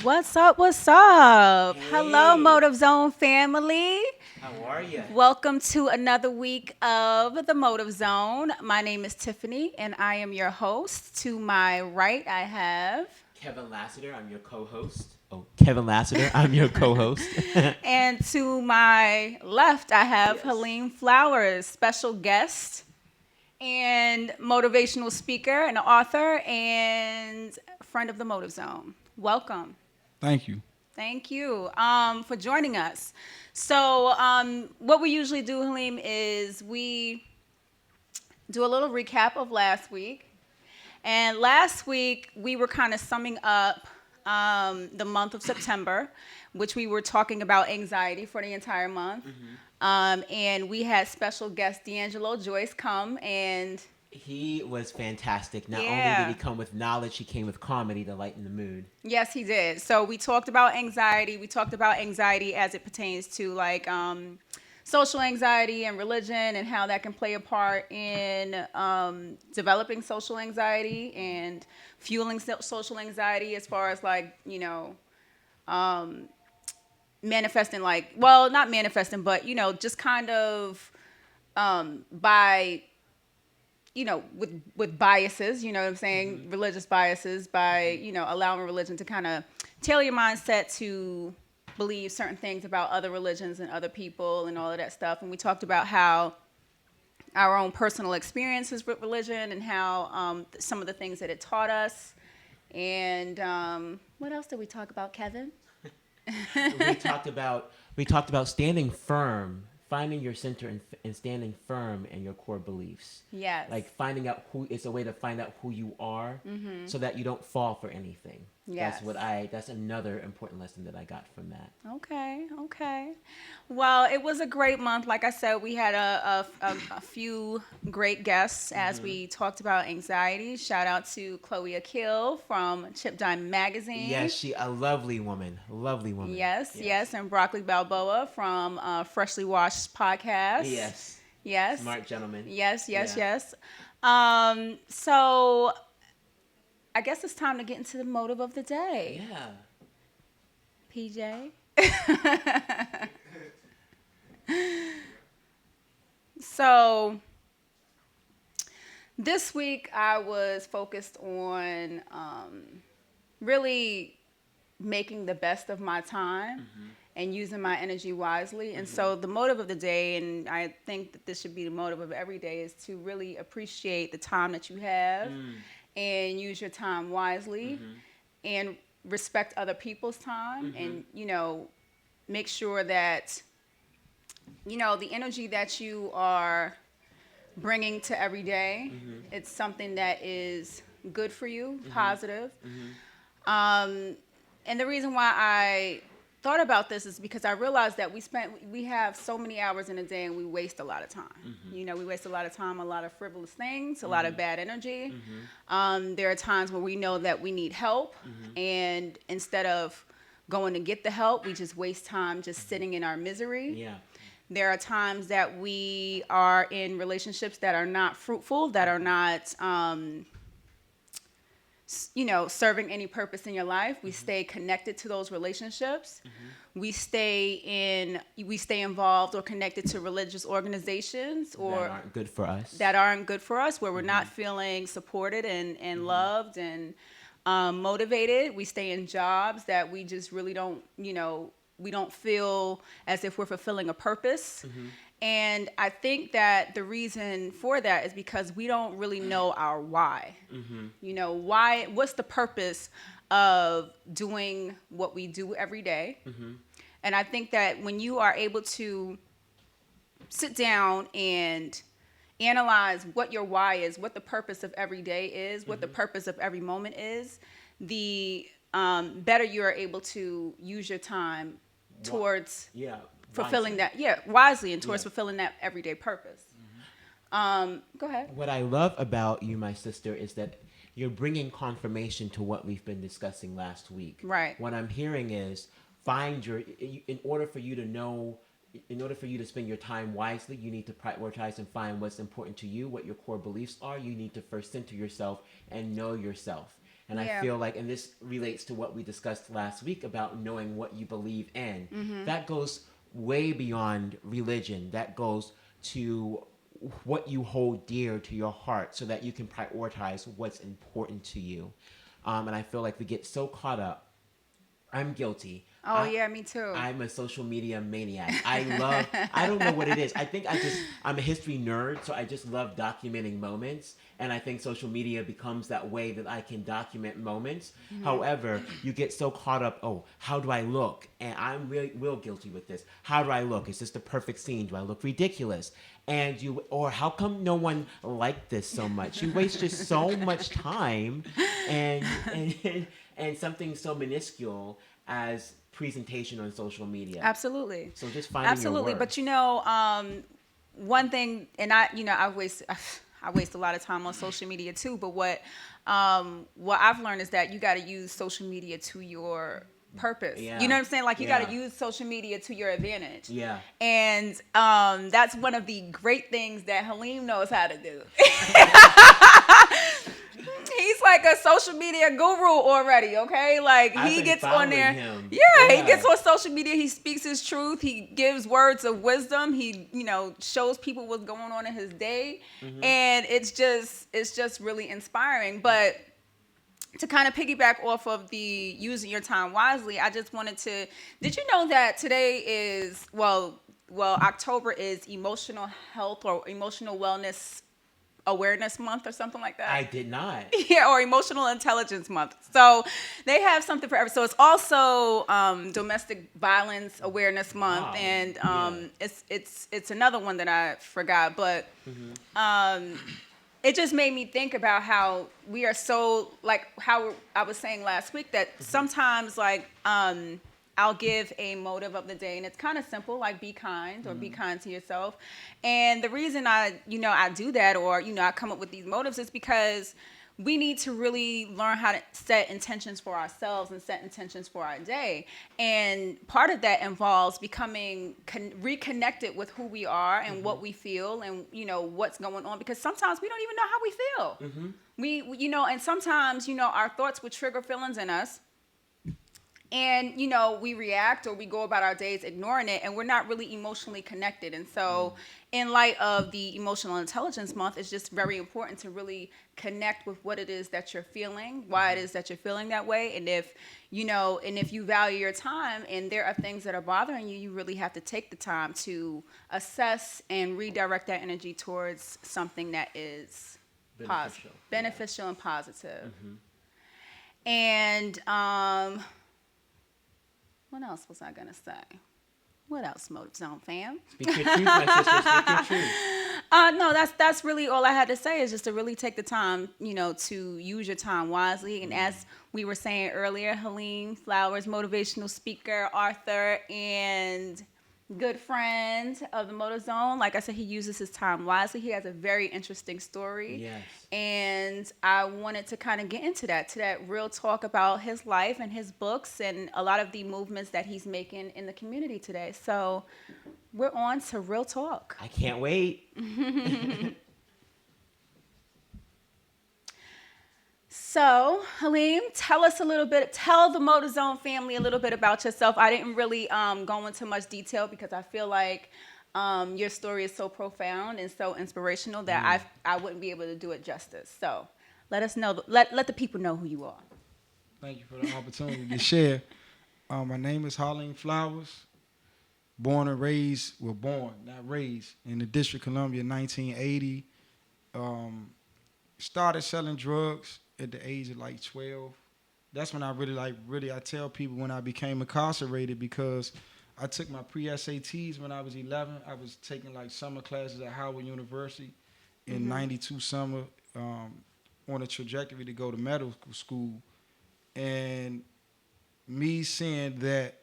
What's up? What's up? Hey. Hello, Motive Zone family. How are you? Welcome to another week of the Motive Zone. My name is Tiffany, and I am your host. To my right, I have Kevin Lassiter, I'm your co-host. Oh, Kevin Lassiter, I'm your co-host. and to my left, I have Yes. Helene Flowers, special guest and motivational speaker and author and friend of the Motive Zone. Welcome. Thank you. Thank you for joining us. So, what we usually do, Halim, is we do a little recap of last week. And last week, we were kind of summing up the month of September, which we were talking about anxiety for the entire month. And we had special guest D'Angelo Joyce come and He was fantastic. Not only Yeah. did he come with knowledge, he came with comedy to lighten the mood. yes, he did. So we talked about anxiety. We talked about anxiety as it pertains to like social anxiety and religion and how that can play a part in developing social anxiety and fueling social anxiety as far as like, manifesting like, well, not manifesting, but, just kind of by with biases, you know what I'm saying, religious biases, by, allowing religion to kind of tailor your mindset to believe certain things about other religions and other people and all of that stuff. And we talked about how our own personal experiences with religion and how some of the things that it taught us. And what else did we talk about, Kevin? we talked about standing firm, finding your center and standing firm in your core beliefs. Yes. Like finding out it's a way to find out who you are so that you don't fall for anything. Yes. That's another important lesson that I got from that. Okay. Well, it was a great month. Like I said, we had a few great guests as we talked about anxiety. Shout out to Chloe Akil from Chip Diamond Magazine. Yes, a lovely woman. Lovely woman. Yes. And Broccoli Balboa from Freshly Washed Podcast. Yes. Smart gentleman. Yes. Yeah. So I guess it's time to get into the motive of the day. Yeah. PJ. So this week I was focused on really making the best of my time and using my energy wisely. And so the motive of the day, and I think that this should be the motive of every day, is to really appreciate the time that you have and use your time wisely and respect other people's time and, make sure that, the energy that you are bringing to every day, it's something that is good for you, positive. And the reason why I thought about this is because I realized that we have so many hours in a day and we waste a lot of time. We waste a lot of time, a lot of frivolous things, a lot of bad energy. There are times where we know that we need help, and instead of going to get the help, we just waste time just sitting in our misery. Yeah. There are times that we are in relationships that are not fruitful, that are not serving any purpose in your life. We stay connected to those relationships. We stay involved or connected to religious organizations or that aren't good for us. Where we're not feeling supported and loved and motivated. We stay in jobs that we just really don't, we don't feel as if we're fulfilling a purpose. And I think that the reason for that is because we don't really know our why. Why? What's the purpose of doing what we do every day? And I think that when you are able to sit down and analyze what your why is, what the purpose of every day is, what the purpose of every moment is, the better you are able to use your time towards fulfilling wisely and towards fulfilling that everyday purpose. Go ahead. What I love about you, my sister, is that you're bringing confirmation to what we've been discussing last week. Right. What I'm hearing is in order for you to spend your time wisely, you need to prioritize and find what's important to you, what your core beliefs are. You need to first center yourself and know yourself. And I Yeah. feel like, and this relates to what we discussed last week about knowing what you believe in. That goes way beyond religion. That goes to what you hold dear to your heart so that you can prioritize what's important to you. And I feel like we get so caught up. I'm guilty. Oh yeah, me too. I'm a social media maniac. I don't know what it is. I'm a history nerd, so I just love documenting moments. And I think social media becomes that way that I can document moments. However, you get so caught up, oh, how do I look? And I'm really real guilty with this. How do I look? Is this the perfect scene? Do I look ridiculous? Or how come no one liked this so much? You waste just so much time and, and something so minuscule as presentation on social media. Absolutely. So just finding your worth. But one thing, and I waste a lot of time on social media too. But what I've learned is that you got to use social media to your purpose. Yeah. You know what I'm saying? Like you Yeah. got to use social media to your advantage. Yeah. And that's one of the great things that Halim knows how to do. He's like a social media guru already, okay? Like I've he been gets on following there. him. Yeah, Yeah. he gets on social media. He speaks his truth. He gives words of wisdom. He, shows people what's going on in his day, and it's just really inspiring. But to kind of piggyback off of the using your time wisely, I just wanted to. Did you know that today is October is Emotional Health or Emotional Wellness Awareness Month or something like that? I did not. Yeah, or Emotional Intelligence Month. So they have something for every. So it's also Domestic Violence Awareness Month, Wow. and Yeah. it's another one that I forgot, but it just made me think about how we are so like how I was saying last week that sometimes like I'll give a motive of the day, and it's kind of simple, like be kind or be kind to yourself. And the reason I do that, or I come up with these motives, is because we need to really learn how to set intentions for ourselves and set intentions for our day. And part of that involves becoming reconnected with who we are and what we feel and what's going on, because sometimes we don't even know how we feel. We and sometimes our thoughts would trigger feelings in us. And, we react or we go about our days ignoring it, and we're not really emotionally connected. And so in light of the Emotional Intelligence Month, it's just very important to really connect with what it is that you're feeling, why it is that you're feeling that way. And if you value your time and there are things that are bothering you, you really have to take the time to assess and redirect that energy towards something that is beneficial and positive. And, what else was I going to say? What else, Motive Zone fam? Speak your truth, my sister. Speak your truth. No, that's really all I had to say, is just to really take the time, to use your time wisely. And as we were saying earlier, Halim Flowers, motivational speaker, author, and good friend of the Motor Zone. Like I said, he uses his time wisely. He has a very interesting story. Yes. And I wanted to kind of get into that real talk about his life and his books and a lot of the movements that he's making in the community today. So we're on to Real Talk. I can't wait. So, Halim, tell the Motor Zone family a little bit about yourself. I didn't really go into much detail because I feel like your story is so profound and so inspirational that I wouldn't be able to do it justice. So, let us know, let the people know who you are. Thank you for the opportunity to share. My name is Halim Flowers. Born, not raised, in the District of Columbia in 1980. Started selling drugs at the age of like 12. That's when I I tell people when I became incarcerated, because I took my pre-SATs when I was 11. I was taking like summer classes at Howard University in 92 summer on a trajectory to go to medical school. And me seeing that,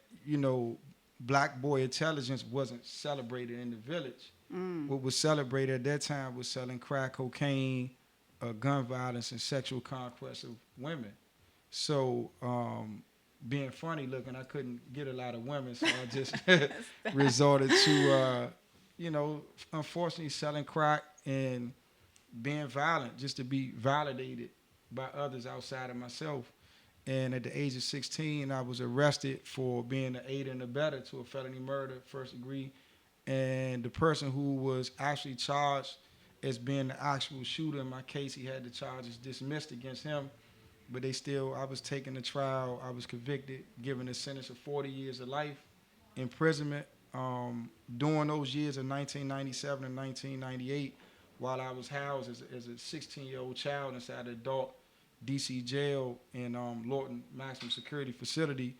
black boy intelligence wasn't celebrated in the village. What was celebrated at that time was selling crack cocaine, gun violence, and sexual conquest of women. So being funny looking, I couldn't get a lot of women, so I just resorted to, unfortunately selling crack and being violent just to be validated by others outside of myself. And at the age of 16, I was arrested for being an aider and abetter to a felony murder, first degree. And the person who was actually charged as being the actual shooter in my case, he had the charges dismissed against him. But I was taken to trial. I was convicted, given a sentence of 40 years of life imprisonment. During those years of 1997 and 1998, while I was housed as a 16-year-old child inside an adult DC jail in Lorton Maximum Security Facility,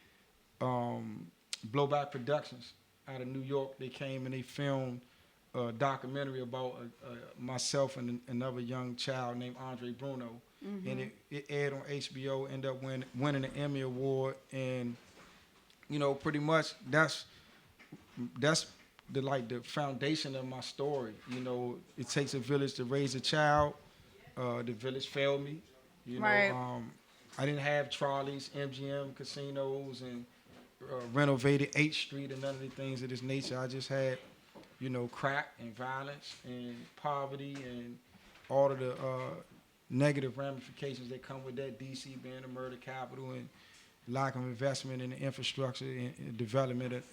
Blowback Productions out of New York, they came and they filmed a documentary about myself and another young child named Andre Bruno. Mm-hmm. And it aired on HBO, ended up winning an Emmy Award. And, pretty much that's the foundation of my story. It takes a village to raise a child. The village failed me. Right. I didn't have Charlie's, MGM, casinos, and renovated 8th Street and none of the things of this nature. I just had, crack and violence and poverty and all of the negative ramifications that come with that, DC being a murder capital and lack of investment in the infrastructure and development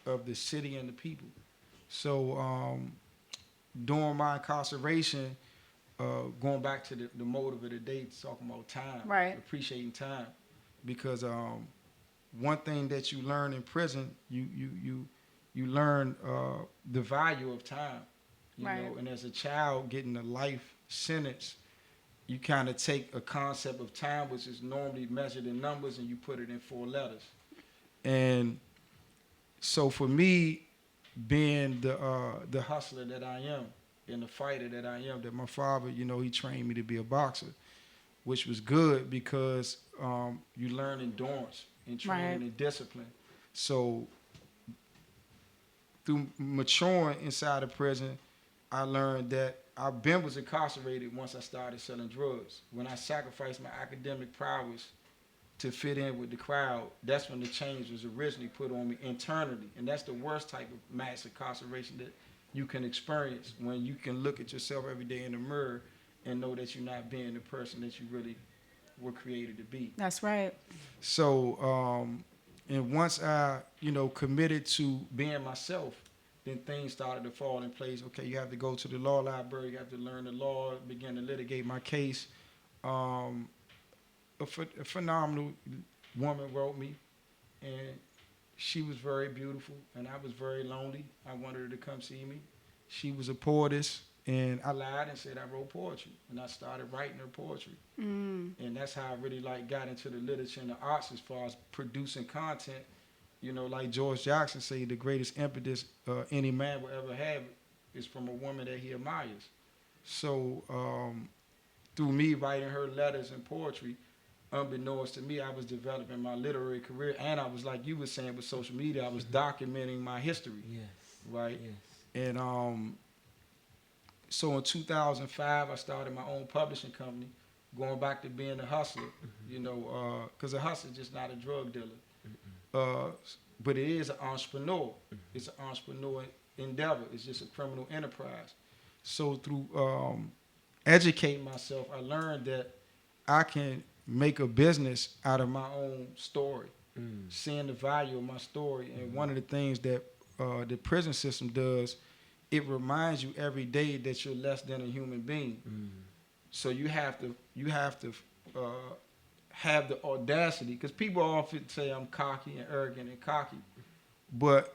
of the city and the people. So during my incarceration, going back to the motive of the day, talking about time, right. Appreciating time, because one thing that you learn in prison, you learn the value of time, you know. And as a child getting a life sentence, you kind of take a concept of time, which is normally measured in numbers, and you put it in 4 letters. And so for me, being the hustler that I am and the fighter that I am, that my father, he trained me to be a boxer, which was good because you learn endurance and training and discipline. So through maturing inside of prison, I learned that I was incarcerated once I started selling drugs. When I sacrificed my academic prowess to fit in with the crowd, that's when the change was originally put on me internally. And that's the worst type of mass incarceration that you can experience, when you can look at yourself every day in the mirror and know that you're not being the person that you really were created to be. That's right. So, and once I, committed to being myself, then things started to fall in place. Okay, you have to go to the law library, you have to learn the law, begin to litigate my case. A phenomenal woman wrote me, and she was very beautiful, and I was very lonely. I wanted her to come see me. She was a poetess, and I lied and said I wrote poetry, and I started writing her poetry. And that's how I really got into the literature and the arts as far as producing content. Like George Jackson say, the greatest impetus any man will ever have is from a woman that he admires. So through me writing her letters and poetry, unbeknownst to me, I was developing my literary career, and I was, like you were saying with social media, I was documenting my history. Yes. Right? Yes. And so in 2005, I started my own publishing company, going back to being a hustler, because a hustler is just not a drug dealer. But it is an entrepreneur. It's an entrepreneur endeavor. It's just a criminal enterprise. So through educating myself, I learned that I can make a business out of my own story, seeing the value of my story. And one of the things that the prison system does, it reminds you every day that you're less than a human being. So you have to have the audacity, because people often say I'm cocky and arrogant and cocky, but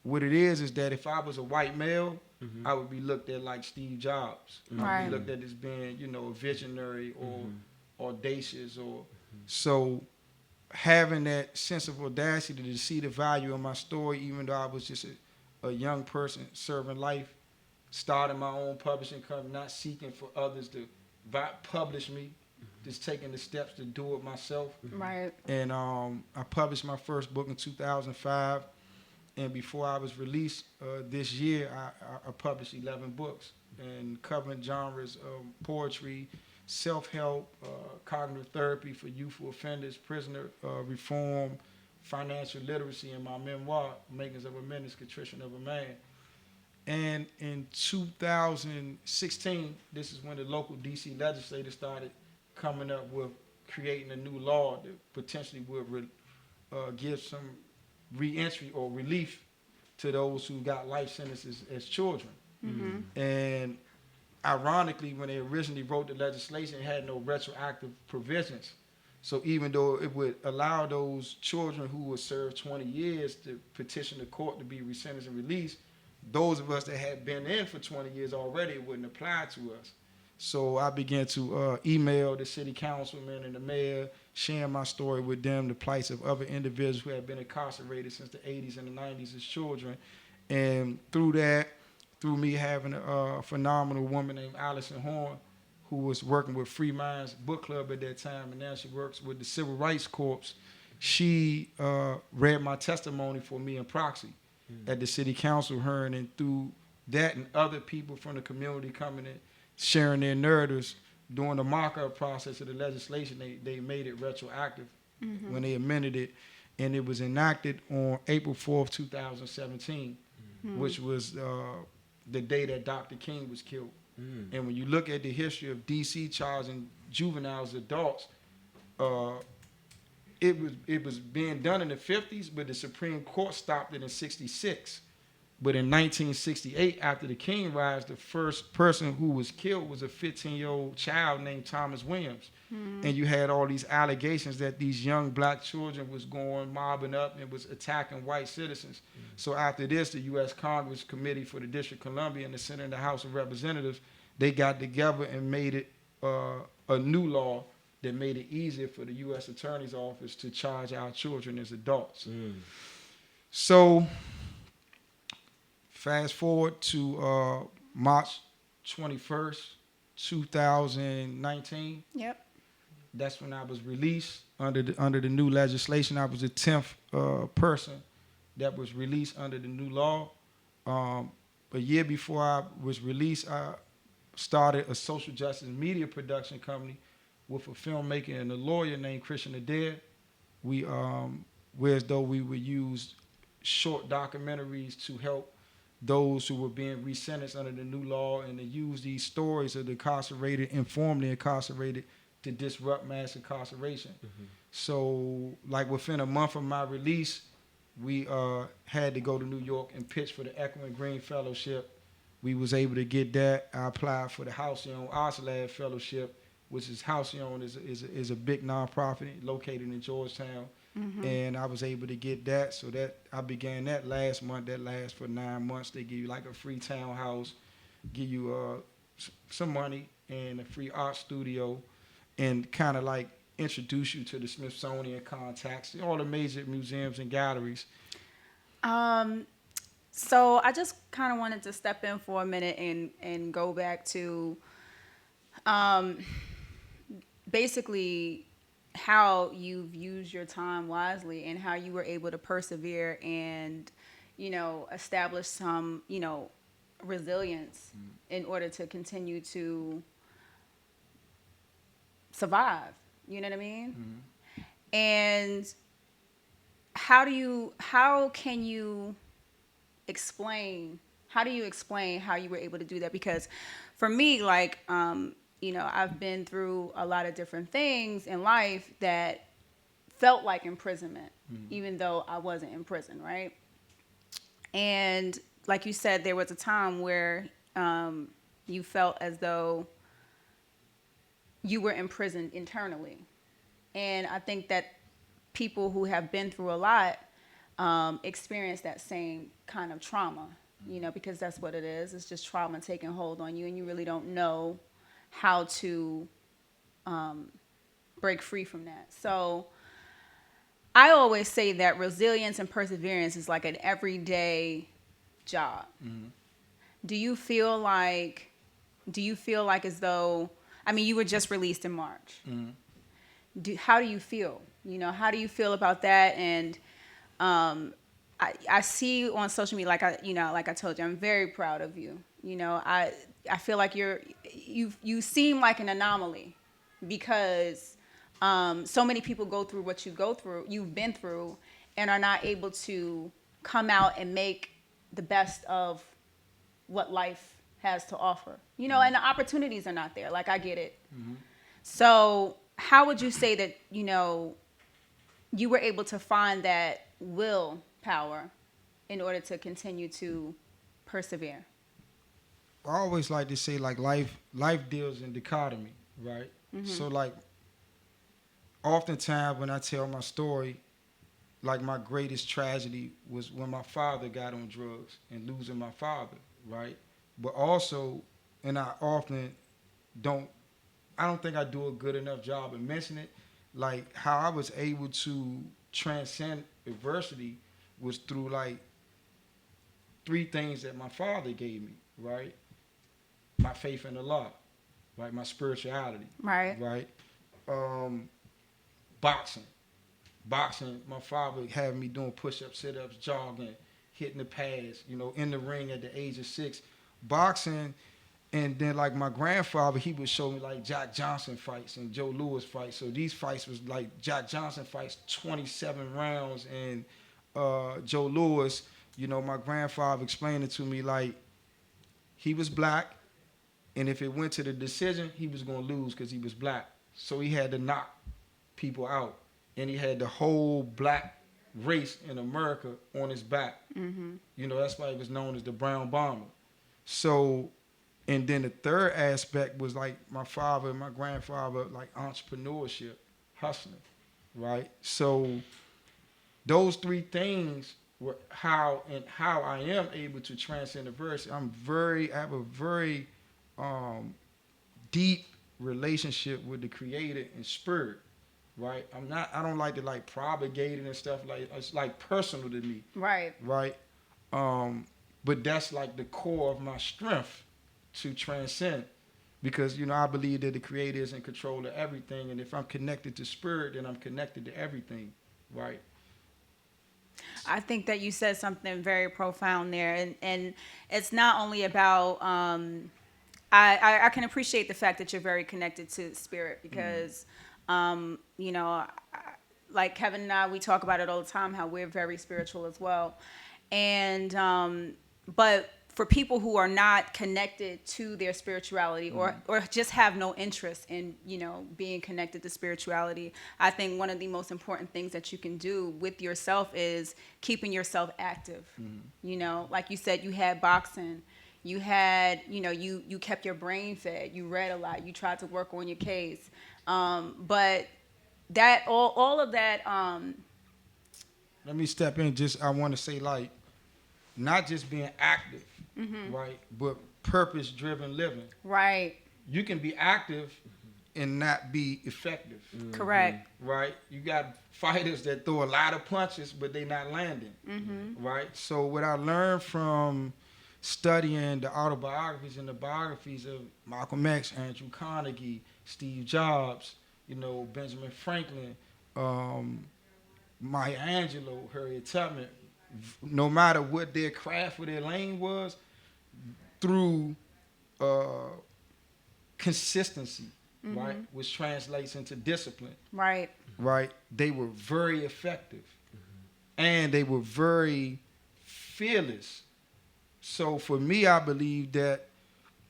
what it is that if I was a white male, I would be looked at like Steve Jobs. I would be looked at as being, a visionary or audacious, or so having that sense of audacity to see the value of my story, even though I was just a young person serving life, starting my own publishing company, not seeking for others to publish me, just taking the steps to do it myself. Right. And I published my first book in 2005. And before I was released this year, I published 11 books, and covering genres of poetry, self-help, cognitive therapy for youthful offenders, prisoner reform, financial literacy, and my memoir, Makings of a Menace, Contrition of a Man. And in 2016, this is when the local DC legislature started coming up with creating a new law that potentially would give some reentry or relief to those who got life sentences as children. And ironically, when they originally wrote the legislation, it had no retroactive provisions. So even though it would allow those children who would serve 20 years to petition the court to be resentenced and released, those of us that had been in for 20 years already, it wouldn't apply to us. So I began to email the city councilman and the mayor, sharing my story with them, the plights of other individuals who had been incarcerated since the 80s and the 90s as children. And through that, through me having a phenomenal woman named Allison Horn, who was working with Free Minds Book Club at that time, and now she works with the Civil Rights Corps, she read my testimony for me in proxy at the city council hearing, and through that and other people from the community coming in, sharing their narratives during the mock-up process of the legislation, they made it retroactive when they amended it, and it was enacted on April 4th, 2017, which was the day that Dr. King was killed. And when you look at the history of D.C. charging juveniles, adults, it was being done in the 50s, but the Supreme Court stopped it in 66. But in 1968, after the King rise, the first person who was killed was a 15-year-old child named Thomas Williams. And you had all these allegations that these young black children was going mobbing up and was attacking white citizens. So after this, the U.S. Congress Committee for the District of Columbia and the Senate and the House of Representatives, they got together and made it a new law that made it easier for the U.S. Attorney's Office to charge our children as adults. So fast forward to March 21st, 2019. Yep. That's when I was released under the new legislation. I was the 10th person that was released under the new law. A year before I was released, I started a social justice media production company with a filmmaker and a lawyer named Christian Adair. Whereas though we would use short documentaries to help those who were being resentenced under the new law, and to use these stories of the incarcerated, informally incarcerated, to disrupt mass incarceration. So like within a month of my release, we had to go to New York and pitch for the Echo and Green Fellowship. We was able to get that. I applied for the Halcyon Arts Lab Fellowship, which is Halcyon is a big nonprofit located in Georgetown. And I was able to get that. So that I began that last month. That lasts for 9 months. They give you like a free townhouse, give you some money and a free art studio, and kind of like introduce you to the Smithsonian contacts, all the major museums and galleries. So I just kind of wanted to step in for a minute and go back to basically how you've used your time wisely and how you were able to persevere and, establish some, resilience in order to continue to survive. You know what I mean? And how do you explain how you were able to do that? Because for me, like, I've been through a lot of different things in life that felt like imprisonment, even though I wasn't in prison, right? And like you said, there was a time where you felt as though you were imprisoned internally. And I think that people who have been through a lot experience that same kind of trauma, because that's what it is. It's just trauma taking hold on you, and you really don't know how to break free from that. So I always say that resilience and perseverance is like an everyday job. Do you feel like as though, you were just released in March. How do you feel? How do you feel about that? And I see on social media, like I told you, I'm very proud of you. I feel like you seem like an anomaly, because so many people go through what you've been through, and are not able to come out and make the best of what life has to offer. And the opportunities are not there. Like, I get it. So, how would you say that, you were able to find that willpower in order to continue to persevere? I always like to say like life deals in dichotomy, right? So like oftentimes when I tell my story, like my greatest tragedy was when my father got on drugs and losing my father, right? But also, and don't I don't think I do a good enough job of mentioning it, like how I was able to transcend adversity was through like three things that my father gave me, right? My faith in Allah, right? My spirituality, Right. right? Um, boxing. Boxing, my father had me doing push-ups, sit-ups, jogging, hitting the pads, in the ring at the age of 6. Boxing, and then like my grandfather, he would show me like Jack Johnson fights and Joe Louis fights. So these fights was like Jack Johnson fights, 27 rounds, and Joe Louis, my grandfather explained it to me like he was black, and if it went to the decision, he was going to lose because he was black. So he had to knock people out. And he had the whole black race in America on his back. That's why he was known as the Brown Bomber. So, and then the third aspect was like my father and my grandfather, like entrepreneurship, hustling, right? So those three things were how I am able to transcend adversity. I have a very deep relationship with the Creator and Spirit, right? I don't like to like propagate it and stuff, like it's like personal to me, Right. right? But that's like the core of my strength to transcend, because I believe that the Creator is in control of everything, and if I'm connected to Spirit, then I'm connected to everything, right? I think that you said something very profound there, and it's not only about. I can appreciate the fact that you're very connected to spirit because, like Kevin and I, we talk about it all the time how we're very spiritual as well, and but for people who are not connected to their spirituality or just have no interest in being connected to spirituality, I think one of the most important things that you can do with yourself is keeping yourself active. Like you said, you had boxing, you had you kept your brain fed, you read a lot, you tried to work on your case, but that all of that Let me step in. I want to say like not just being active, right? But purpose-driven living. right. You can be active and not be effective. Correct. Right? You got fighters that throw a lot of punches, but they not landing. Right? So what I learned from studying the autobiographies and the biographies of Malcolm X, Andrew Carnegie, Steve Jobs, Benjamin Franklin, Maya Angelou, Harriet Tubman, no matter what their craft or their lane was, through consistency, right, which translates into discipline, Right. right, they were very effective, and they were very fearless. So for me, I believe that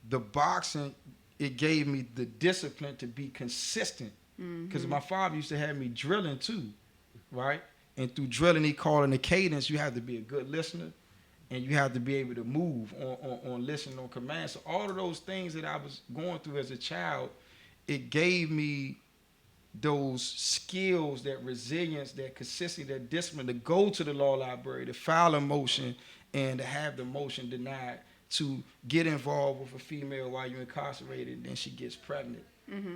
the boxing, it gave me the discipline to be consistent, because my father used to have me drilling too, right? And through drilling, he called in the cadence. You have to be a good listener, and you have to be able to move on listening on command. So all of those things that I was going through as a child, it gave me those skills, that resilience, that consistency, that discipline to go to the law library, to file a motion, and to have the motion denied, to get involved with a female while you're incarcerated, and then she gets pregnant.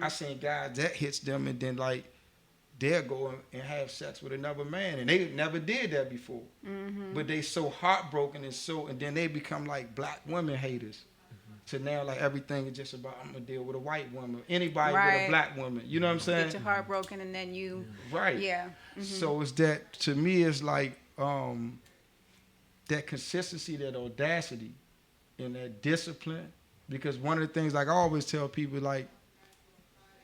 I seen guys that hits them, and then like they'll go and have sex with another man, and they never did that before. But they so heartbroken and then they become like black women haters. So now like everything is just about, I'm gonna deal with a white woman, anybody with a black woman. You know what I'm saying? Get your heart broken and then you Right. Yeah. So it's that, to me, it's like that consistency, that audacity, and that discipline. Because one of the things, like I always tell people, like,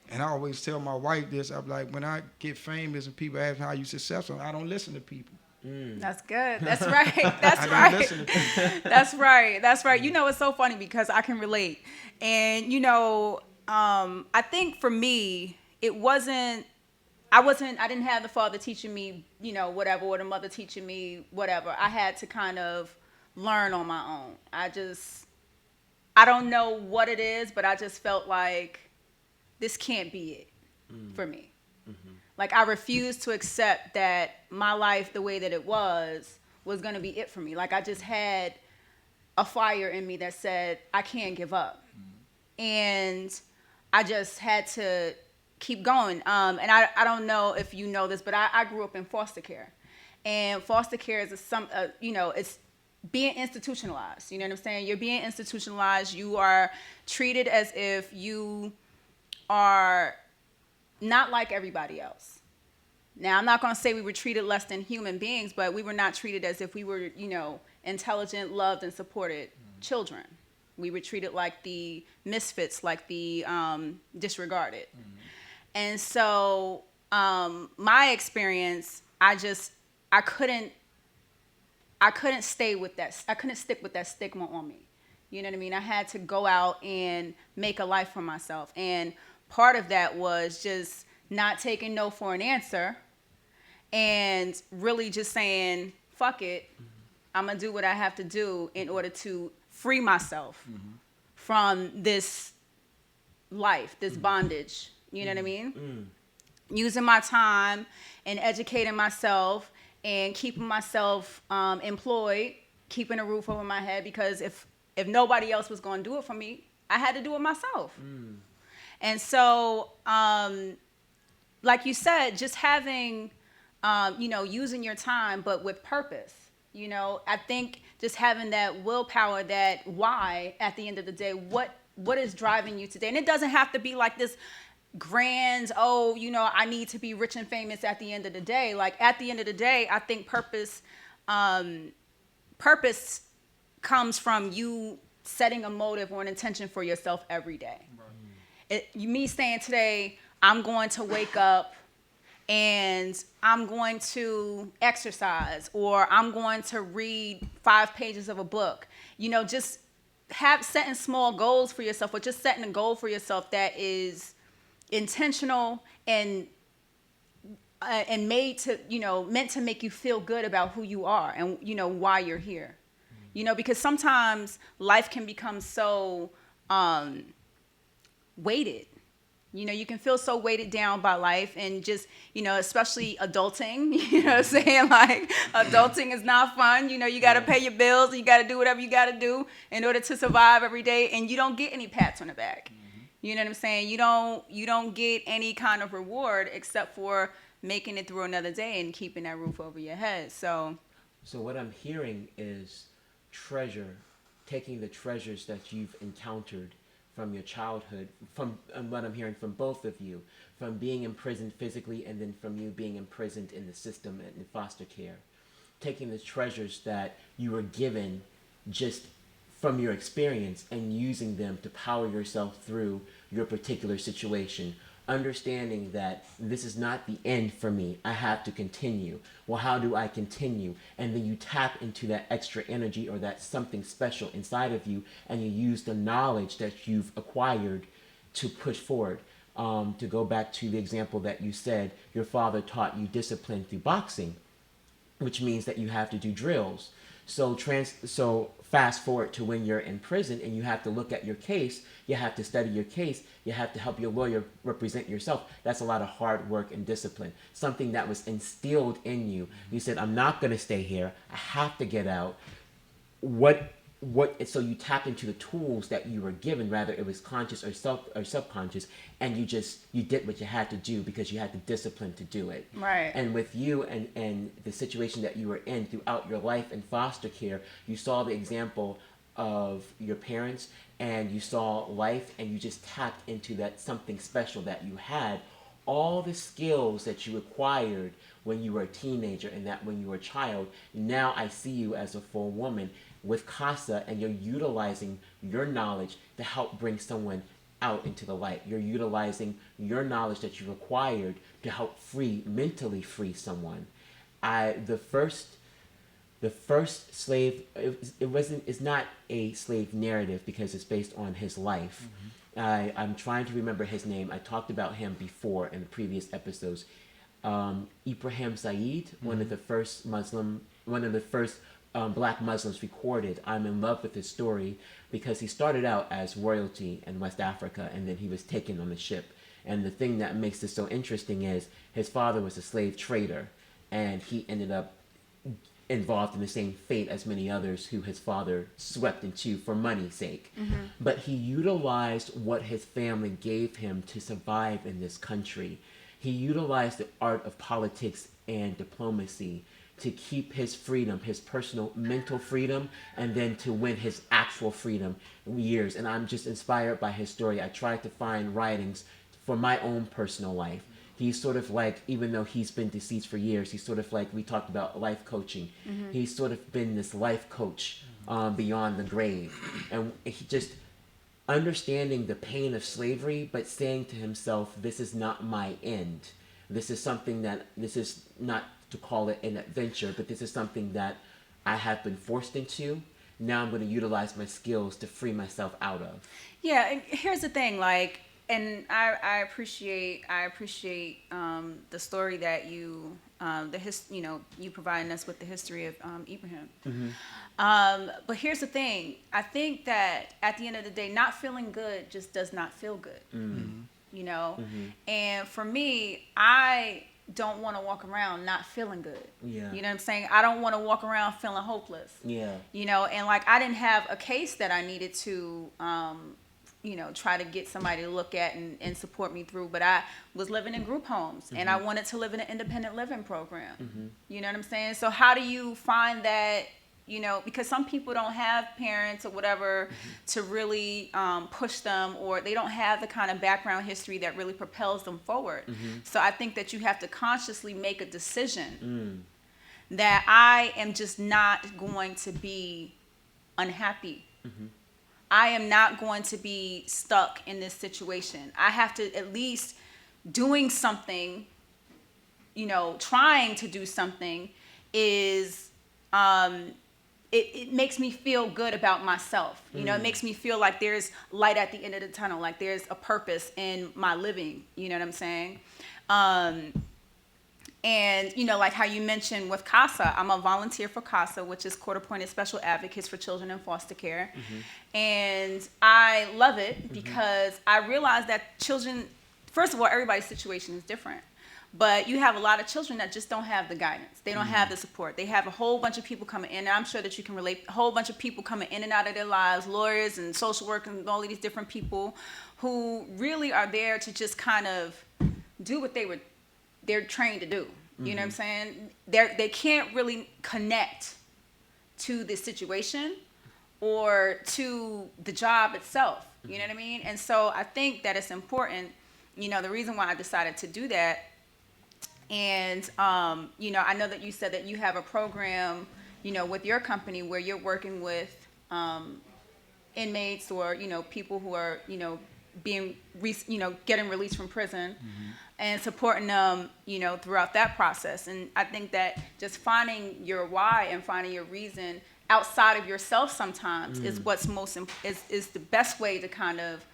and I always tell my wife this, I'm like, when I get famous and people ask me how you successful, I don't listen to people. That's good. That's right. That's I don't right. listen to people. That's right. That's right. It's so funny because I can relate. And I think for me, I didn't have the father teaching me, whatever, or the mother teaching me whatever. I had to kind of learn on my own. I don't know what it is, but I just felt like this can't be it for me. Like, I refused to accept that my life, the way that it was going to be it for me. Like, I just had a fire in me that said, I can't give up. And I just had to keep going. And I don't know if you know this, but I grew up in foster care. And foster care is it's being institutionalized. You know what I'm saying? You're being institutionalized. You are treated as if you are not like everybody else. Now, I'm not going to say we were treated less than human beings, but we were not treated as if we were, intelligent, loved, and supported children. We were treated like the misfits, like the disregarded. And so my experience, I couldn't stay with that. I couldn't stick with that stigma on me. You know what I mean? I had to go out and make a life for myself. And part of that was just not taking no for an answer and really just saying, fuck it. I'm going to do what I have to do in order to free myself from this life, this bondage. You know what I mean? Using my time and educating myself and keeping myself employed, keeping a roof over my head, because if nobody else was going to do it for me, I had to do it myself. And so, like you said, just having, using your time, but with purpose. I think just having that willpower, that why, at the end of the day, what is driving you today? And it doesn't have to be like this grand, I need to be rich and famous at the end of the day. Like, at the end of the day, I think purpose comes from you setting a motive or an intention for yourself every day. Me saying today, I'm going to wake up and I'm going to exercise, or I'm going to read 5 pages of a book. Just setting small goals for yourself, or just setting a goal for yourself that is intentional and made to, meant to make you feel good about who you are and, why you're here. Because sometimes life can become so weighted. You can feel so weighted down by life, and just, especially adulting, what I'm saying? Like, adulting is not fun. You got to pay your bills, and you got to do whatever you got to do in order to survive every day, and you don't get any pats on the back. You know what I'm saying? You don't get any kind of reward except for making it through another day and keeping that roof over your head. So what I'm hearing is taking the treasures that you've encountered from your childhood, from what I'm hearing from both of you, from being imprisoned physically and then from you being imprisoned in the system and in foster care. Taking the treasures that you were given just from your experience and using them to power yourself through your particular situation. Understanding that this is not the end for me. I have to continue. Well, how do I continue? And then you tap into that extra energy or that something special inside of you, and you use the knowledge that you've acquired to push forward. To go back to the example that you said, your father taught you discipline through boxing, which means that you have to do drills. So fast forward to when you're in prison and you have to look at your case, you have to study your case, you have to help your lawyer represent yourself. That's a lot of hard work and discipline. Something that was instilled in you. You said, I'm not going to stay here. I have to get out. So you tapped into the tools that you were given, rather it was conscious or subconscious, and you did what you had to do because you had the discipline to do it. Right. And with you and the situation that you were in throughout your life in foster care, you saw the example of your parents, and you saw life, and you just tapped into that something special that you had. All the skills that you acquired when you were a teenager and that when you were a child, now I see you as a full woman with CASA, and you're utilizing your knowledge to help bring someone out into the light. You're utilizing your knowledge that you've acquired to help mentally free someone. The first slave, it's not a slave narrative because it's based on his life. I'm trying to remember his name. I talked about him before in previous episodes. Ibrahim Said, one of the first black Muslims recorded. I'm in love with his story because he started out as royalty in West Africa, and then he was taken on a ship. And the thing that makes this so interesting is his father was a slave trader, and he ended up involved in the same fate as many others who his father swept into for money's sake. But he utilized what his family gave him to survive in this country. He utilized the art of politics and diplomacy to keep his freedom, his personal mental freedom, and then to win his actual freedom in years. And I'm just inspired by his story. I tried to find writings for my own personal life. He's sort of like, even though he's been deceased for years, he's sort of like, we talked about life coaching. He's sort of been this life coach beyond the grave. And he just understanding the pain of slavery, but saying to himself, this is not my end. This is not to call it an adventure, but this is something that I have been forced into. Now I'm going to utilize my skills to free myself out of. Yeah, and here's the thing, like, and I appreciate the story that you you providing us with the history of Ibrahim. But here's the thing, I think that at the end of the day, not feeling good just does not feel good. You know, and for me, I don't want to walk around not feeling good. Yeah. You know what I'm saying? I don't want to walk around feeling hopeless. Yeah. You know, and like I didn't have a case that I needed to try to get somebody to look at and support me through, but I was living in group homes and I wanted to live in an independent living program. You know what I'm saying? So how do you find that, because some people don't have parents or whatever to really push them, or they don't have the kind of background history that really propels them forward. So I think that you have to consciously make a decision that I am just not going to be unhappy. I am not going to be stuck in this situation. I have to at least doing something, trying to do something is, it makes me feel good about myself. It makes me feel like there's light at the end of the tunnel, like there's a purpose in my living. You know what I'm saying? And, like how you mentioned with CASA, I'm a volunteer for CASA, which is Court-Appointed Special Advocates for Children in Foster Care. And I love it because I realize that children, first of all, everybody's situation is different. But you have a lot of children that just don't have the guidance. They don't have the support. They have a whole bunch of people coming in, and I'm sure that you can relate, a whole bunch of people coming in and out of their lives, lawyers and social work and all of these different people who really are there to just kind of do what they're trained to do. You know what I'm saying? They can't really connect to the situation or to the job itself. You know what I mean? And so I think that it's important, the reason why I decided to do that. And, I know that you said that you have a program, with your company where you're working with inmates or, people who are, being, getting released from prison and supporting them, throughout that process. And I think that just finding your why and finding your reason outside of yourself sometimes is what's is the best way to kind of,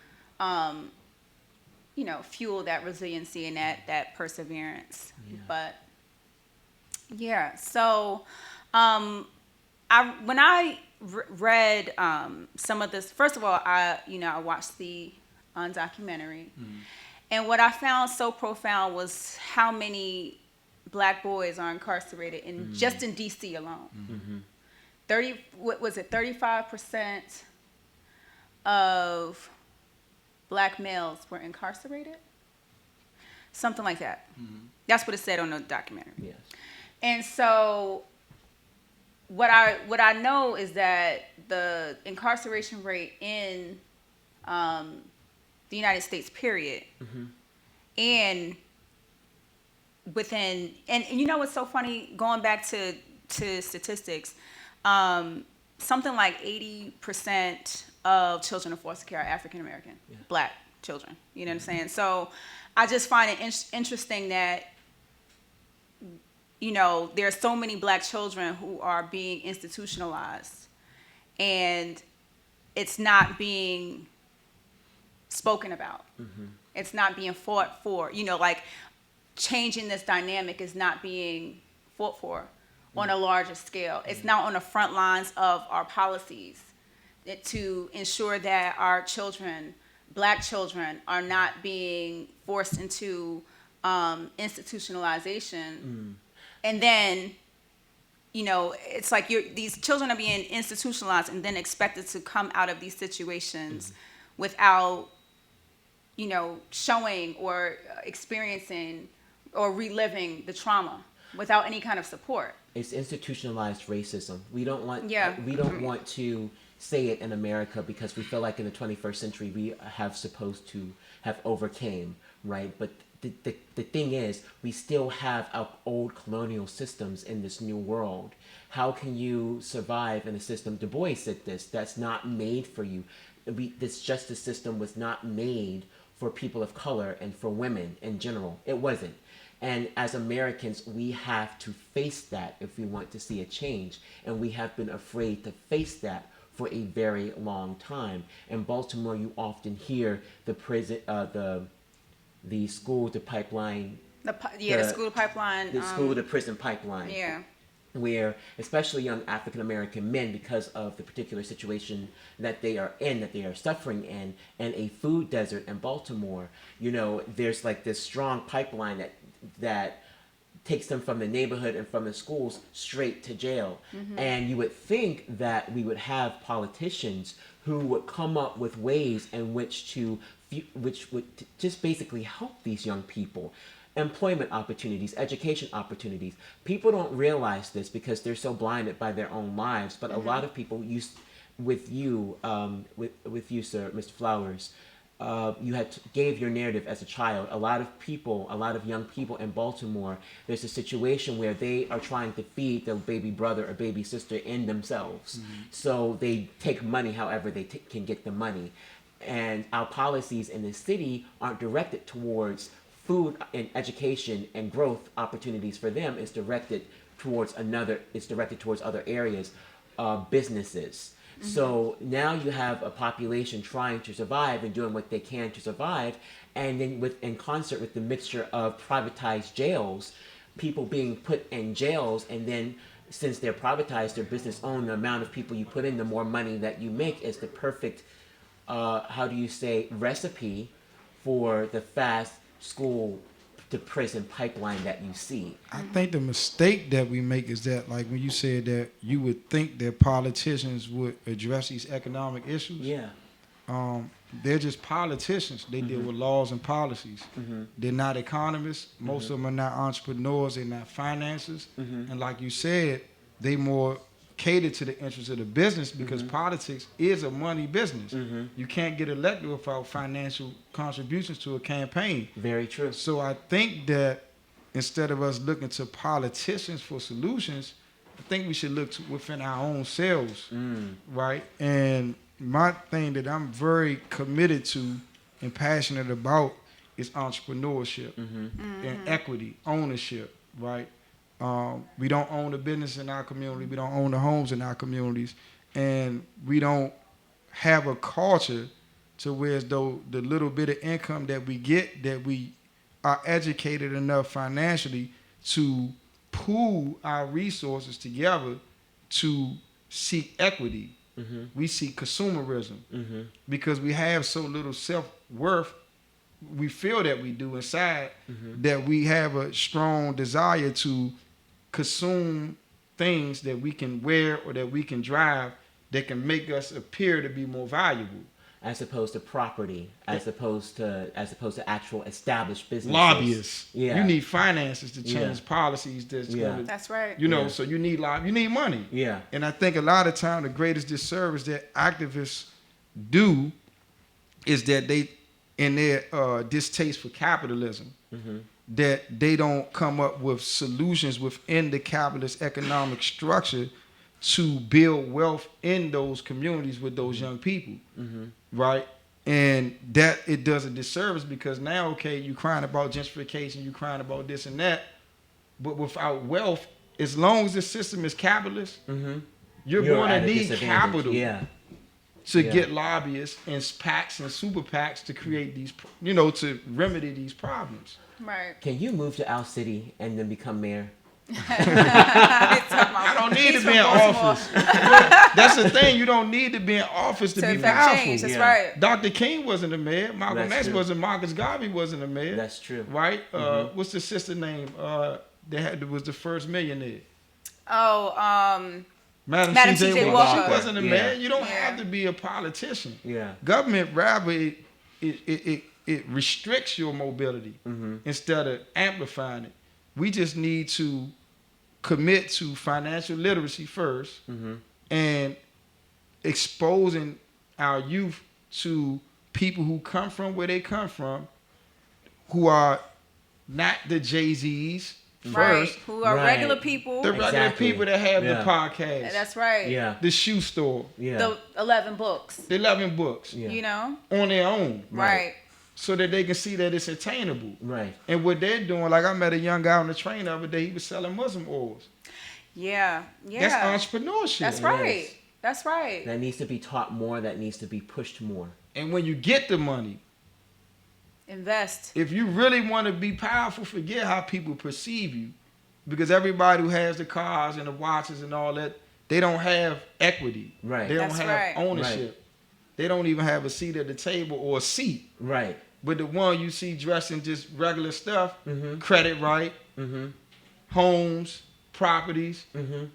fuel that resiliency and that perseverance. But yeah, so when I read some of this, first of all, I watched the documentary, and what I found so profound was how many Black boys are incarcerated just in DC alone. 35% of Black males were incarcerated, something like that. That's what it said on the documentary. Yes. And so what I know is that the incarceration rate in the United States, period, and within, and what's so funny, going back to statistics, something like 80% of children in foster care are African American, Black children. You know what I'm saying? So I just find it interesting that, there are so many Black children who are being institutionalized, and it's not being spoken about. It's not being fought for. Like changing this dynamic is not being fought for on a larger scale. It's not on the front lines of our policies to ensure that our children, Black children, are not being forced into institutionalization. And then, it's like these children are being institutionalized and then expected to come out of these situations without, showing or experiencing or reliving the trauma without any kind of support. It's institutionalized racism. We don't want Yeah. want to say it in America because we feel like in the 21st century we have supposed to have overcame, right? But the thing is, we still have our old colonial systems in this new world. How can you survive in a system? Du Bois said this, that's not made for you. This justice system was not made for people of color and for women in general. It wasn't. And as Americans, we have to face that if we want to see a change. And we have been afraid to face that for a very long time. In Baltimore, you often hear the prison, the school to pipeline, The school to pipeline. the school to prison pipeline. Yeah. Where especially young African American men, because of the particular situation that they are in, that they are suffering in, and a food desert in Baltimore, there's like this strong pipeline that takes them from the neighborhood and from the schools straight to jail. And you would think that we would have politicians who would come up with ways in which would just basically help these young people. Employment opportunities, education opportunities. People don't realize this because they're so blinded by their own lives. But a lot of people with you, sir, Mr. Flowers, you gave your narrative as a child. A lot of young people in Baltimore, there's a situation where they are trying to feed their baby brother or baby sister in themselves. So they take money however they can get the money. And our policies in the city aren't directed towards food and education and growth opportunities for them. It's directed towards other areas, businesses. So now you have a population trying to survive and doing what they can to survive, and then in concert with the mixture of privatized jails, people being put in jails, and then since they're privatized, they're business owned, the amount of people you put in, the more money that you make is the perfect, recipe for the fast school to prison pipeline that you see. I think the mistake that we make is that, like when you said that you would think that politicians would address these economic issues. Yeah. They're just politicians. They deal with laws and policies. They're not economists. Most of them are not entrepreneurs. They're not financiers. And like you said, they more cater to the interests of the business because politics is a money business. You can't get elected without financial contributions to a campaign. Very true. So I think that instead of us looking to politicians for solutions, I think we should look within our own selves, right? And my thing that I'm very committed to and passionate about is entrepreneurship and equity, ownership, right? We don't own the business in our community. We don't own the homes in our communities. And we don't have a culture to where as though the little bit of income that we get, that we are educated enough financially to pool our resources together to seek equity. We seek consumerism because we have so little self-worth. We feel that we do inside, that we have a strong desire to consume things that we can wear or that we can drive that can make us appear to be more valuable, as opposed to property, as opposed to actual established businesses. Lobbyists. Yeah. You need finances to change policies. That's right. So you need money. Yeah. And I think a lot of time the greatest disservice that activists do is that they, in their distaste for capitalism, that they don't come up with solutions within the capitalist economic structure to build wealth in those communities with those young people, right? And that it does a disservice because now, okay, you're crying about gentrification, you're crying about this and that, but without wealth, as long as the system is capitalist, you're going to need capital. Yeah. to Yeah. get lobbyists and PACs and super PACs to create these, you know, to remedy these problems. Right. Can you move to Owl City and then become mayor? I don't need He's to be in from Baltimore. office. That's the thing. You don't need to be in office to To be affect powerful. change. That's Yeah. right. Dr. King wasn't a mayor. Malcolm That's X true. wasn't. Marcus Garvey wasn't a mayor. That's true. Right? What's the sister name? Was the first millionaire. Oh, Madam Madam C.J. C.J. Walker. Walker. She wasn't a Yeah. mayor. You don't Yeah. have to be a politician. Yeah. Government rather it restricts your mobility instead of amplifying it. We just need to commit to financial literacy first and exposing our youth to people who come from where they come from, who are not the Jay-Z's right. first, Who are Right. regular people. the regular Exactly. people that have Yeah. the podcast, That's right. Yeah. the shoe store, Yeah. The 11 books. the 11 books Yeah. You know? on their own, Right. so that they can see that it's attainable. Right. And what they're doing, like I met a young guy on the train the other day, he was selling Muslim oils. Yeah. Yeah. That's entrepreneurship. That's right. That's right. That needs to be taught more. That needs to be pushed more. And when you get the money, Invest. if you really want to be powerful, forget how people perceive you. Because everybody who has the cars and the watches and all that, they don't have equity. Right. They don't That's have right. ownership. They don't even have a seat at the table or a seat. Right. But the one you see dressed in just regular stuff, Mhm. credit right, Mhm. homes, properties, Mhm.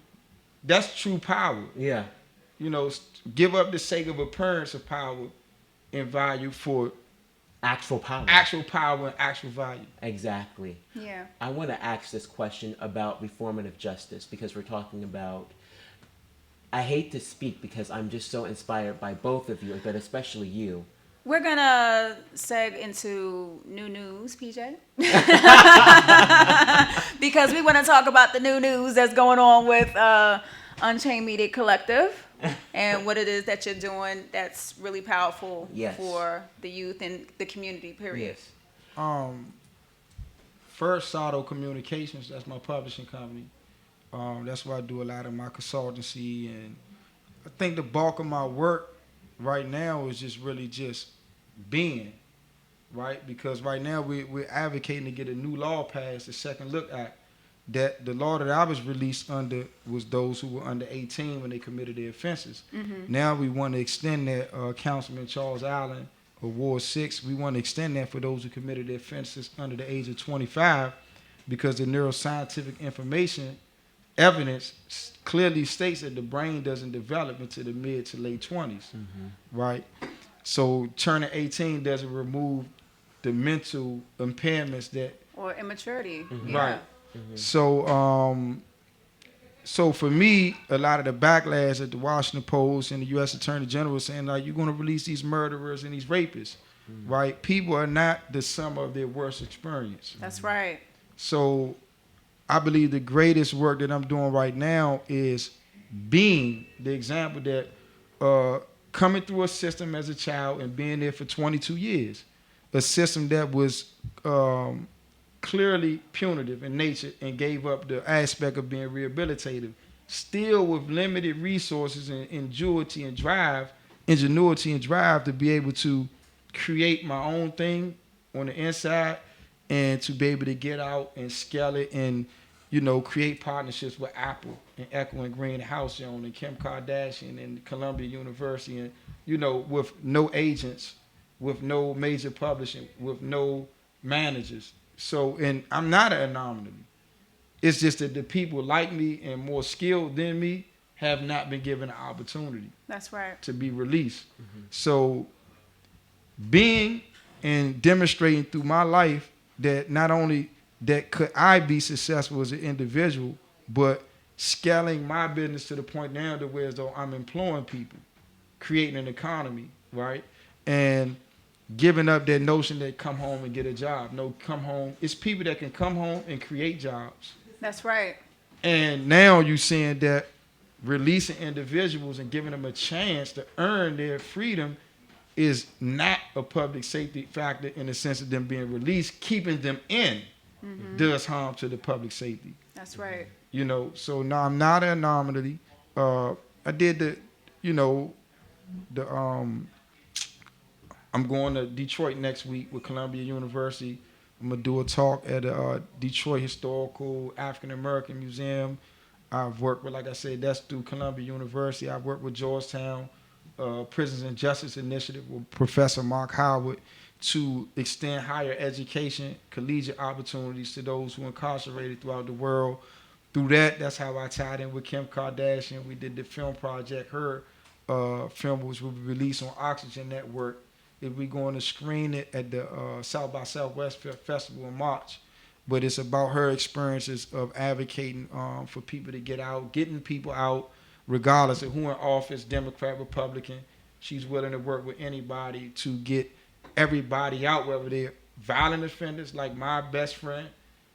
that's true power. Yeah. You know, give up the sake of appearance of power and value for Actual power. actual power and actual value. Exactly. Yeah. I want to ask this question about reformative justice because we're talking about. I hate to speak because I'm just so inspired by both of you, but especially you. We're gonna seg into new news, PJ, because we want to talk about the new news that's going on with Unchained Media Collective and what it is that you're doing that's really powerful Yes. for the youth and the community. Period. Yes. First, Sato Communications, that's my publishing company. That's where I do a lot of my consultancy, and I think the bulk of my work right now is just really just being, right? Because right now we're advocating to get a new law passed, the Second Look Act. That the law that I was released under was those who were under 18 when they committed their offenses. Now we want to extend that, Councilman Charles Allen of Ward 6, we want to extend that for those who committed their offenses under the age of 25 because the neuroscientific information evidence clearly states that the brain doesn't develop until the mid to late 20s, right? So turning 18 doesn't remove the mental impairments that Or immaturity. Right. So for me, a lot of the backlash at the Washington Post and the U.S. Attorney General is saying, like, you're going to release these murderers and these rapists, right? People are not the sum of their worst experience. That's right. So I believe the greatest work that I'm doing right now is being the example that coming through a system as a child and being there for 22 years, a system that was clearly punitive in nature and gave up the aspect of being rehabilitative, still with limited resources and ingenuity and drive to be able to create my own thing on the inside and to be able to get out and scale it and, you know, create partnerships with Apple and Echo and Green and House Jones and Kim Kardashian and Columbia University and, you know, with no agents, with no major publishing, with no managers. So, and I'm not an anomaly. It's just that the people like me and more skilled than me have not been given an opportunity That's right. to be released. So being and demonstrating through my life that not only that could I be successful as an individual, but scaling my business to the point now to where as though I'm employing people, creating an economy, right? And giving up that notion that come home and get a job. No, come home. It's people that can come home and create jobs. That's right. And now you're seeing that releasing individuals and giving them a chance to earn their freedom is not a public safety factor in the sense of them being released. Keeping them in does harm to the public safety. That's right. You know, so no, I'm not an anomaly. I did the, you know, the I'm going to Detroit next week with Columbia University. I'm gonna do a talk at a Detroit Historical African American Museum. I've worked with, like I said, that's through Columbia University. I've worked with Georgetown Prisons and Justice Initiative with Professor Mark Howard to extend higher education, collegiate opportunities to those who are incarcerated throughout the world. Through that, that's how I tied in with Kim Kardashian. We did the film project. Her film was released on Oxygen Network. We're going to screen it at the South by Southwest Festival in March. But it's about her experiences of advocating for people to get out, getting people out, regardless of who in office, Democrat, Republican. She's willing to work with anybody to get everybody out, whether they're violent offenders, like my best friend,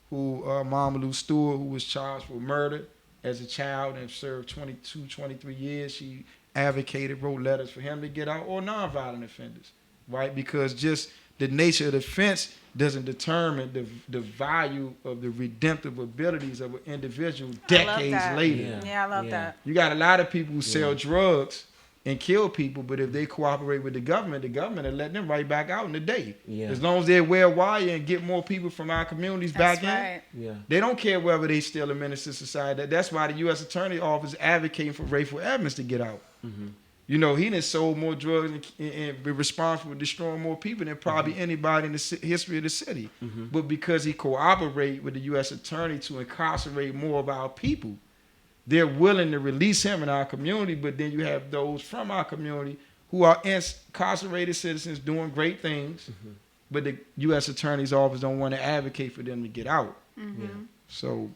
who Mama Lou Stewart, who was charged with murder as a child and served 22, 23 years. She advocated, wrote letters for him to get out, or nonviolent offenders, right? Because just the nature of the offense doesn't determine the value of the redemptive abilities of an individual decades later. Yeah, I love that. You got a lot of people who sell drugs and kill people, but if they cooperate with the government will let them right back out in the day. Yeah. As long as they wear wire and get more people from our communities back in, they don't care whether they still a menace to society. That's why the U.S. Attorney Office is advocating for Rayful Evans to get out. Mm-hmm. You know, he done sold more drugs and been responsible for destroying more people than probably anybody in the history of the city. Mm-hmm. But because he cooperated with the U.S. Attorney to incarcerate more of our people, they're willing to release him in our community. But then you have those from our community who are incarcerated citizens doing great things, but the U.S. Attorney's Office don't want to advocate for them to get out. Mm-hmm. Yeah. So,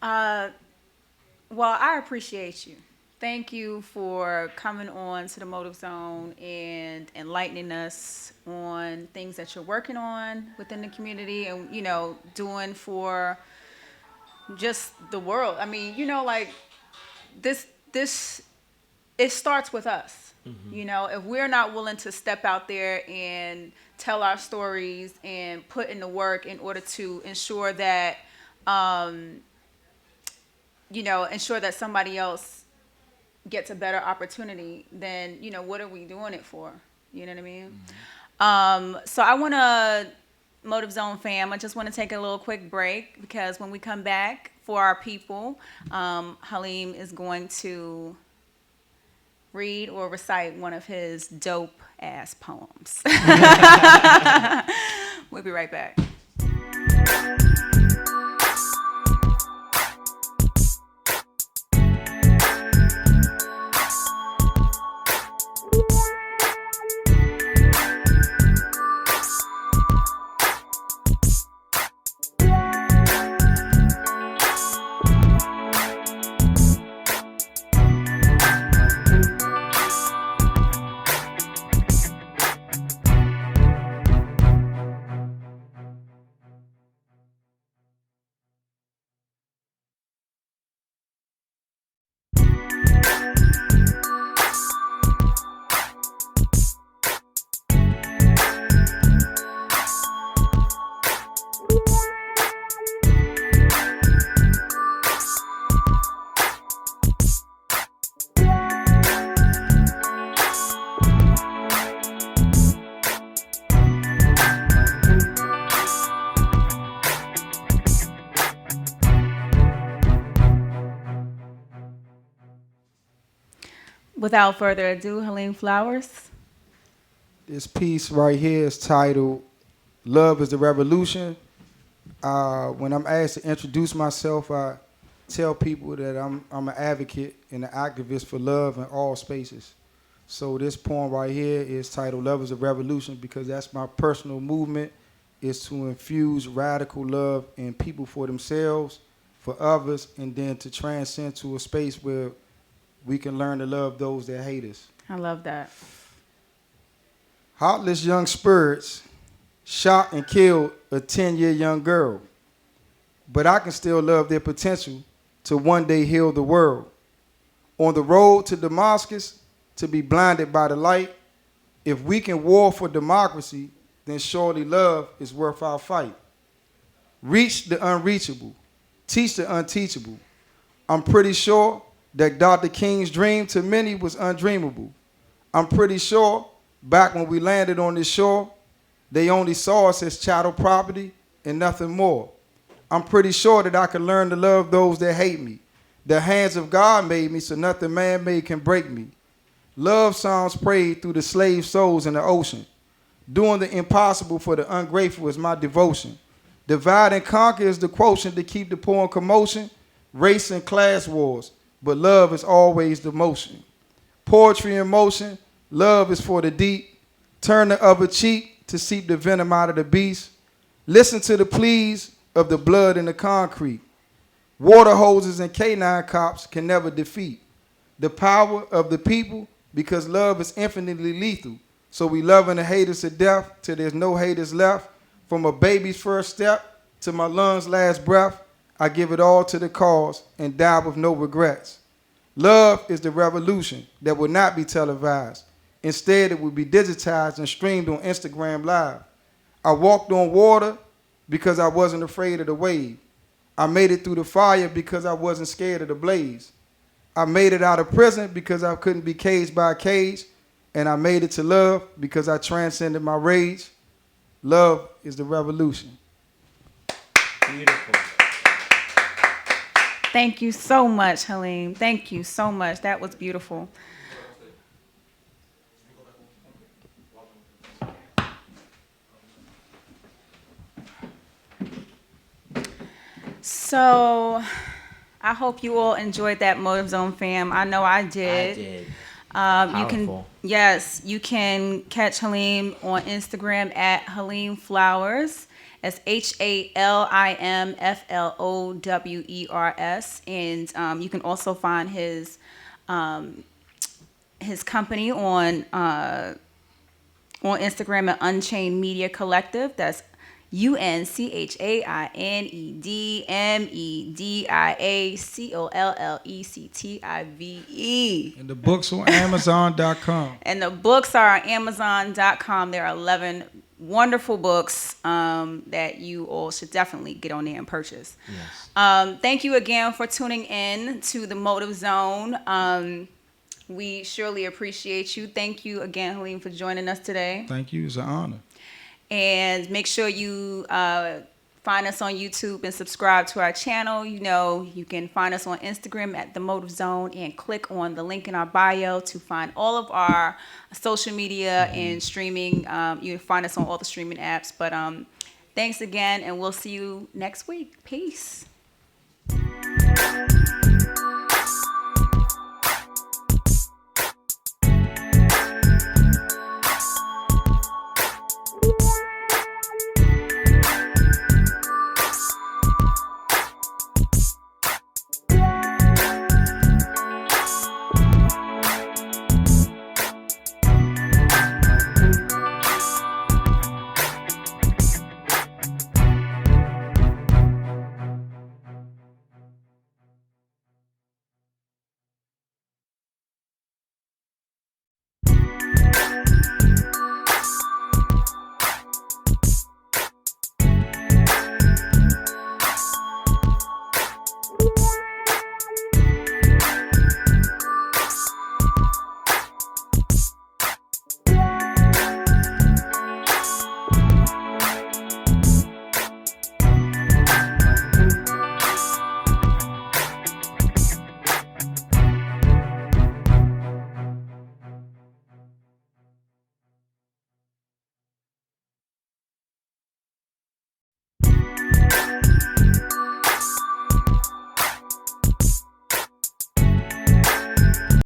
well, I appreciate you. Thank you for coming on to the Motive Zone and enlightening us on things that you're working on within the community and, you know, doing for just the world. I mean, you know, like this, it starts with us. Mm-hmm. You know, if we're not willing to step out there and tell our stories and put in the work in order to ensure that, ensure that somebody else gets a better opportunity, then, you know, what are we doing it for? You know what I mean? Mm-hmm. So I want to, Motive Zone fam, I just want to take a little quick break because when we come back for our people, Halim is going to read or recite one of his dope ass poems. We'll be right back. Without further ado, Halim Flowers. This piece right here is titled Love is the Revolution. When I'm asked to introduce myself, I tell people that I'm an advocate and an activist for love in all spaces. So this poem right here is titled Love is a Revolution because that's my personal movement, is to infuse radical love in people for themselves, for others, and then to transcend to a space where we can learn to love those that hate us. I love that. Heartless young spirits shot and killed a 10-year young girl. But I can still love their potential to one day heal the world. On the road to Damascus, to be blinded by the light, if we can war for democracy, then surely love is worth our fight. Reach the unreachable, teach the unteachable. I'm pretty sure That Dr. King's dream to many was undreamable. I'm pretty sure back when we landed on this shore, they only saw us as chattel property and nothing more. I'm pretty sure that I could learn to love those that hate me. The hands of God made me, so nothing man-made can break me. Love songs prayed through the slave souls in the ocean. Doing the impossible for the ungrateful is my devotion. Divide and conquer is the quotient to keep the poor in commotion, race and class wars, but love is always the motion. Poetry in motion, love is for the deep. Turn the other cheek to seep the venom out of the beast. Listen to the pleas of the blood in the concrete. Water hoses and canine cops can never defeat the power of the people, because love is infinitely lethal. So we loving the haters to death till there's no haters left. From a baby's first step to my lungs' last breath, I give it all to the cause and die with no regrets. Love is the revolution that will not be televised. Instead, it will be digitized and streamed on Instagram Live. I walked on water because I wasn't afraid of the wave. I made it through the fire because I wasn't scared of the blaze. I made it out of prison because I couldn't be caged by a cage. And I made it to love because I transcended my rage. Love is the revolution. Beautiful. Thank you so much, Halim. Thank you so much. That was beautiful. So I hope you all enjoyed that Motive Zone, fam. I know I did. I did. You can, yes, you can catch Halim on Instagram at Halim Flowers. That's HalimFlowers, and you can also find his company on Instagram at Unchained Media Collective. That's UnchainedMediaCollective. And the books on Amazon.com. And the books are on Amazon.com. There are 11 wonderful books that you all should definitely get on there and purchase. Yes. Thank you again for tuning in to the Motive Zone. We surely appreciate you. Thank you again, Halim, for joining us today. Thank you. It's an honor. And make sure you find us on YouTube and subscribe to our channel. You know, you can find us on Instagram at The Motive Zone and click on the link in our bio to find all of our social media and streaming. You can find us on all the streaming apps. But thanks again, and we'll see you next week. Peace.